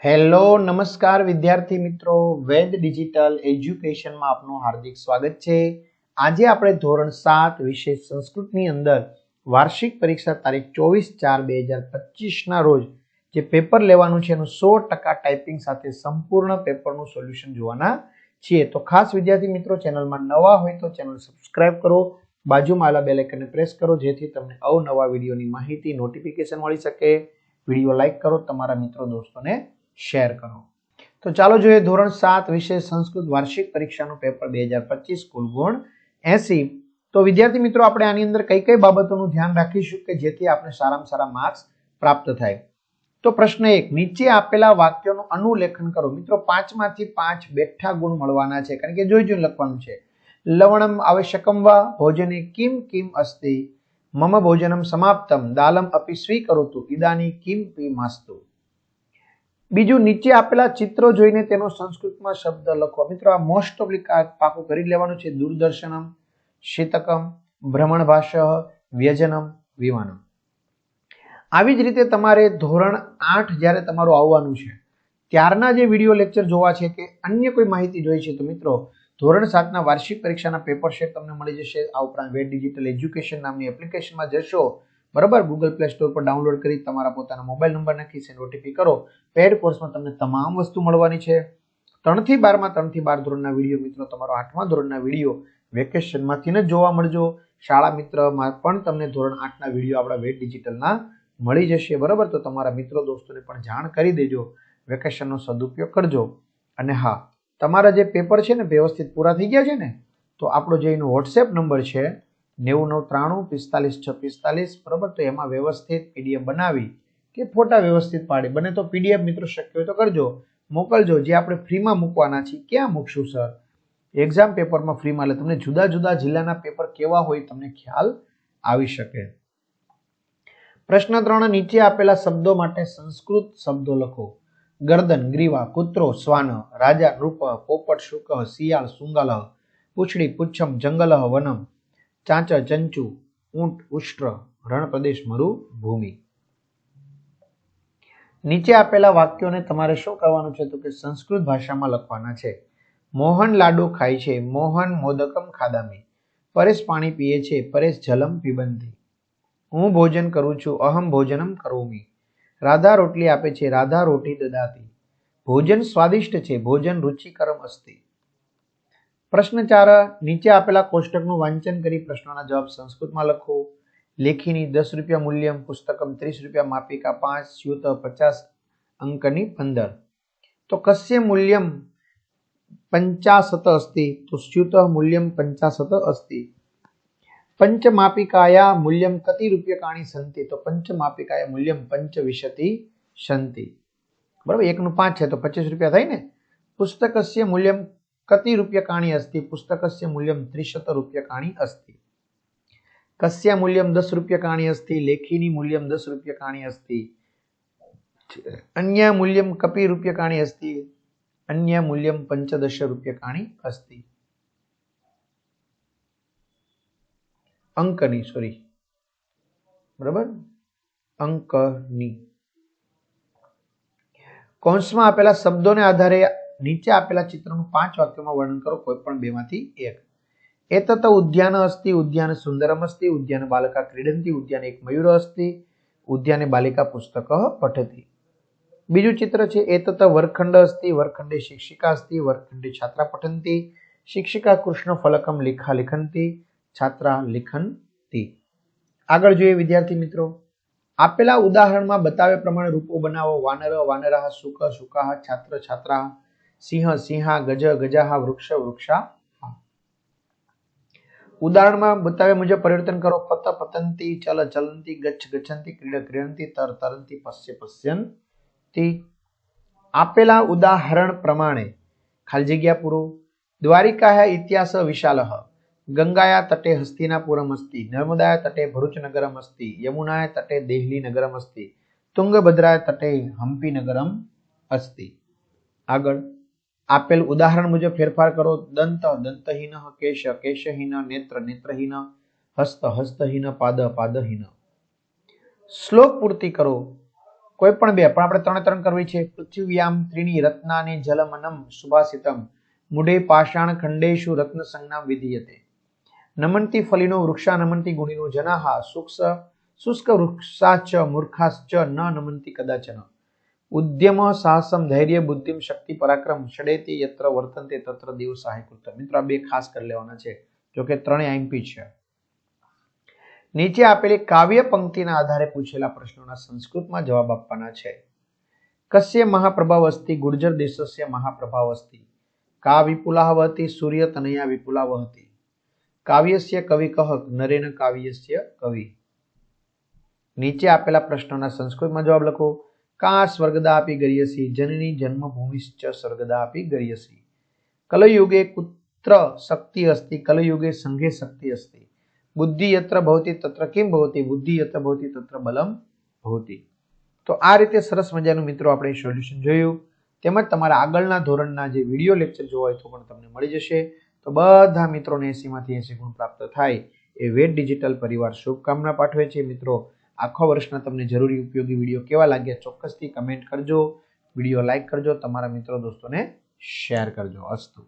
Hello નમસ્કાર વિદ્યાર્થી મિત્રો, વેદ ડિજિટલ એજ્યુકેશનમાં આપનું હાર્દિક સ્વાગત છે। આજે આપણે ધોરણ 7 વિષય સંસ્કૃતની અંદર વાર્ષિક પરીક્ષા તારીખ 24/4/2025 ના રોજ જે પેપર લેવાનું છે એનું 100% ટાઈપિંગ સાથે સંપૂર્ણ પેપરનું સોલ્યુશન જોવાના છીએ। તો ખાસ વિદ્યાર્થી મિત્રો, ચેનલમાં નવા હોય તો ચેનલ સબસ્ક્રાઇબ કરો, બાજુમાં આવેલા બેલ આઇકનને પ્રેસ કરો જેથી તમને અવનવા વિડીયોની માહિતી નોટિફિકેશન મળી શકે। વિડીયો લાઈક કરો, તમારા મિત્રો દોસ્તોને શેર કરો। તો ચાલો જોઈએ ધોરણ 7 વિષય સંસ્કૃત વાર્ષિક પરીક્ષાનું પેપર 2025 કુલ ગુણ 80। તો વિદ્યાર્થી મિત્રો, આપણે આની અંદર કઈ કઈ બાબતોનું ધ્યાન રાખીશું કે જેથી આપણે સારામાં સારા માર્ક્સ પ્રાપ્ત થાય। તો પ્રશ્ન 1, નીચે આપેલા વાક્યોનું અનુલેખન કરો। મિત્રો 5 માંથી 5 બેઠા ગુણ મળવાના છે, કારણ કે જોઈ જોઈને લખવાનું છે। લવણમ આવશ્યકમ વા ભોજને કિમ કિમ અસ્તિ, મમ ભોજનમ સમાપ્તમ દાલમ અપી સ્વીકરોતુ ઇદાની કિમ પીમાસ્તુ। બીજું, નીચે આપેલા ચિત્રો જોઈને તેનો સંસ્કૃતમાં શબ્દ લખો। મિત્રો આ મોસ્ટ ઓફલી પાકું કરી લેવાનું છે। દૂરદર્શનમ, શીતકમ, ભ્રમણભાષ, વ્યજનમ, વિમાનમ। આવી જ રીતે તમારે ધોરણ 8 જ્યારે તમારું આવવાનું છે ત્યારના જે વિડીયો લેક્ચર જોવા છે કે અન્ય કોઈ માહિતી જોઈ છે તો મિત્રો ધોરણ 7 ના વાર્ષિક પરીક્ષાના પેપર શેટ તમને મળી જશે। આ ઉપરાંત વેદ ડિજિટલ એજ્યુકેશન નામની એપ્લિકેશનમાં જશો, બરાબર, ગૂગલ પ્લે સ્ટોર પર ડાઉનલોડ કરી તમારા પોતાના મોબાઈલ નંબર નાખી સેન્ડ ઓટીપી કરો, પેડ કોર્સમાં તમને તમામ વસ્તુ મળવાની છે। 3 થી 12 માં 3 થી 12 ધોરણના વિડીયો મિત્રો તમારો 8મા ધોરણના વિડીયો વેકેશનમાંથી જ જોવા મળજો। શાળા મિત્રમાં પણ તમને ધોરણ 8 ના વિડીયો આપણા વેદ ડિજિટલના મળી જશે, બરાબર। તો તમારા મિત્રો દોસ્તોને પણ જાણ કરી દેજો, વેકેશનનો સદુપયોગ કરજો। અને હા, તમારા જે પેપર છે ને વ્યવસ્થિત પૂરા થઈ ગયા છે ને, તો આપણો જે એનો વોટ્સએપ નંબર છે 9993454645, બરાબર, તો એમાં વ્યવસ્થિત પીડીએફ બનાવી કે ફોટા વ્યવસ્થિત પાડી, બને તો પીડીએફ મિત્રો શક્ય હોય તો કરજો, મોકલજો। જે આપણે ફ્રીમાં મૂકવાના છીએ। ક્યાં મૂકશું સર? એક્ઝામ પેપરમાં ફ્રીમાં, એટલે તમને જુદા જુદા જિલ્લાના પેપર કેવા હોય તમને ખ્યાલ આવી શકે। પ્રશ્ન 3, નીચે આપેલા શબ્દો માટે સંસ્કૃત શબ્દો લખો। ગરદન ગ્રીવા, કૂતરો શ્વાન, રાજા નૃપ, પોપટ શુક, શિયાળ શુંગાલ, પૂંછડી પુચ્છમ, જંગલ વનમ, ચાંચ ચંચુ, ઊંટ ઉષ્ટ્ર, રણ પ્રદેશ મરુભૂમિ। નીચે આપેલા વાક્યોને તમારે શું કરવાનું છે તો કે સંસ્કૃત ભાષામાં લખવાના છે। મોહન લાડુ ખાય છે, મોહન મોદકમ ખાદામી। પરેશ પાણી પીએ છે, પરેશ જલમ પીબંતી। હું ભોજન કરું છું, અહમ ભોજનમ કરોમી। રાધા રોટલી આપે છે, રાધા રોટી દદાતી। ભોજન સ્વાદિષ્ટ છે, ભોજન રુચિકરમ અસ્તિ। પ્રશ્ન 4, નીચે આપેલા કોષ્ટકનું વાંચન કરી પ્રશ્નોના જવાબ સંસ્કૃતમાં લખો। લેખીની 10 રૂપિયા મૂલ્યમ, પુસ્તકમ 30 રૂપિયા, માપિકા 5, સ્યુત 50 અંકની 15। તો કસ્ય મૂલ્યમ 50 અસ્તિ, તો સ્યુત મૂલ્યમ 50 અસ્તિ। પંચમાપિકાયા મૂલ્યમ કતિ રૂપ્યકાણી સંતિ, તો પંચમાપિકાયા મૂલ્યમ 25 સંતિ, બરાબર, 1 નું 5 છે તો 25 રૂપિયા થાય ને। પુસ્તકસ્ય મૂલ્યમ કતિ રૂપ્યકાણી અસ્તિ, પુસ્તકસ્ય મૂલ્યમ 30 રૂપ્યકાણી અસ્તિ। કસ્ય મૂલ્યમ 10 રૂપ્યકાણી અસ્તિ, લેખીની મૂલ્યમ 10 રૂપ્યકાણી અસ્તિ। અન્ય મૂલ્યમ કપી રૂપ્યકાણી અસ્તિ, અન્ય મૂલ્યમ 15 રૂપ્યકાણી અસ્તિ। અંકની, સોરી, બરાબર, અંકની। કૌંસમાં આપેલા શબ્દોને આધારે નીચે આપેલા ચિત્રનું 5 વાક્યોમાં વર્ણન કરો, કોઈ પણ 2 માંથી 1। એતત ઉદ્યાન અસ્તિ, ઉદ્યાન સુંદરમ અસ્તિ, ઉદ્યાન બાલકા ક્રીડંતિ, ઉદ્યાન એક મયુર અસ્તિ, ઉદ્યાને બાલિકા પુસ્તક પઠતી। બીજું ચિત્ર છે એતત વર્ગખંડ અસ્તિ, વર્ગખંડે શિક્ષિકા અસ્તિ, વર્ગખંડે છાત્રા પઠંતિ, શિક્ષિકા કૃષ્ણ ફલકમ લેખા લિખંતિ, છાત્રા લિખંતિ। આગળ જોઈએ વિદ્યાર્થી મિત્રો, આપેલા ઉદાહરણમાં બતાવ્યા પ્રમાણે રૂપો બનાવો। વાનર વાનરાહ, શુક શુકાહ, છાત્ર છાત્રાહ, સિંહ સિંહા, ગજ ગજાહ, વૃક્ષ વૃક્ષા। ઉદાહરણમાં બતાવ્યા મુજબ પરિવર્તન કરો। પત પતંતી, ચલ ચલંતી, ગચ્છ ગચ્છંતી, ક્રીડ ક્રીડંતી, તર તરંતી, પશ્ય પશ્યંતી। આપેલા ઉદાહરણ પ્રમાણે ખાલી જગ્યા પૂરો। દ્વારિકાયા ઇતિહાસ વિશાલઃ, ગંગાયા તટે હસ્તિનાપુરમ અસ્તિ, નર્મદાયા તટે ભરૂચ નગરમ અસ્તિ, યમુનાયા તટે દેહલી નગરમ અસ્તિ, તુંગભદ્રાયા તટે હમ્પી નગરમ અસ્તિ। આગળ આપેલ ઉદાહરણ મુજબ ફેરફાર કરો। દંત દંતહીન, કેશ કેશહીન, નેત્ર નેત્રહીન, હસ્ત હસ્તહીન, પાદ પાદહીન। શ્લોક પૂર્તિ કરો। કોઈ પણ બે, પણ આપણે 3 3 કરવી છે. પૃથ્વીયામ ત્રીણી રત્નાની જલમનમ સુભાષિતમ મુડે પાષાણ ખંડેશુ રત્ન સંજ્ઞામ વિધીયતે. નમંતી ફલિનો વૃક્ષા નમંતી ગુણીનો જનાહા શુષ્ક વૃક્ષાચ મૂર્ખાશ્ચ ન નમંતી કદાચન. ઉદ્યમ સાહસમ ધૈર્ય બુદ્ધિમ શક્તિ પરાક્રમ ષડેતિ યત્ર વર્તન્તે તત્ર દેવ સહાયકૃત. મિત્રો આ બે ખાસ કરી લેવાના છે, જો કે ત્રણેય આઈએમપી છે. નીચે આપેલી કાવ્ય પંક્તિના આધારે પૂછેલા પ્રશ્નોના સંસ્કૃતમાં જવાબ આપવાના છે. કસ્ય મહાપ્રભાવસ્તિ ગુર્જર દેશસ્ય મહાપ્રભાવસ્તિ કા વિપુલા વહતિ સૂર્ય તનયા વિપુલા વહતિ. કાવ્યસ્ય કવિ કહ નરેન કાવ્યસ્ય કવિ. નીચે આપેલા પ્રશ્નોના સંસ્કૃતમાં જવાબ લખો. કા સ્વર્ગદાપી ગર્યસી જનની જન્મભૂમિશ્ચ સ્વર્ગદાપી ગર્યસી. કલયુગે કુત્ર શક્તિ અસ્તિ કલયુગે સંઘે શક્તિ અસ્તિ. બુદ્ધિ યત્ર ભવતિ તત્ર કિમ ભવતિ બુદ્ધિ યત્ર ભવતિ તત્ર બલમ ભવતિ. તો આ રીતે સરસ મજાનું મિત્રો આપણે સોલ્યુશન જોયું. તેમજ તમારા આગળના ધોરણના જે વિડીયો લેક્ચર જોવા હોય તો પણ તમને મળી જશે. તો બધા મિત્રોને 80 માંથી 80 ગુણ પ્રાપ્ત થાય એ વેદ ડિજિટલ પરિવાર શુભકામના પાઠવે છે. મિત્રો આખા વર્ષના તમને જરૂરી ઉપયોગી વિડીયો કેવા લાગ્યા ચોક્કસથી કમેન્ટ કરજો, વિડીયો લાઈક કરજો, તમારા મિત્રો દોસ્તોને શેર કરજો. અસ્તુ.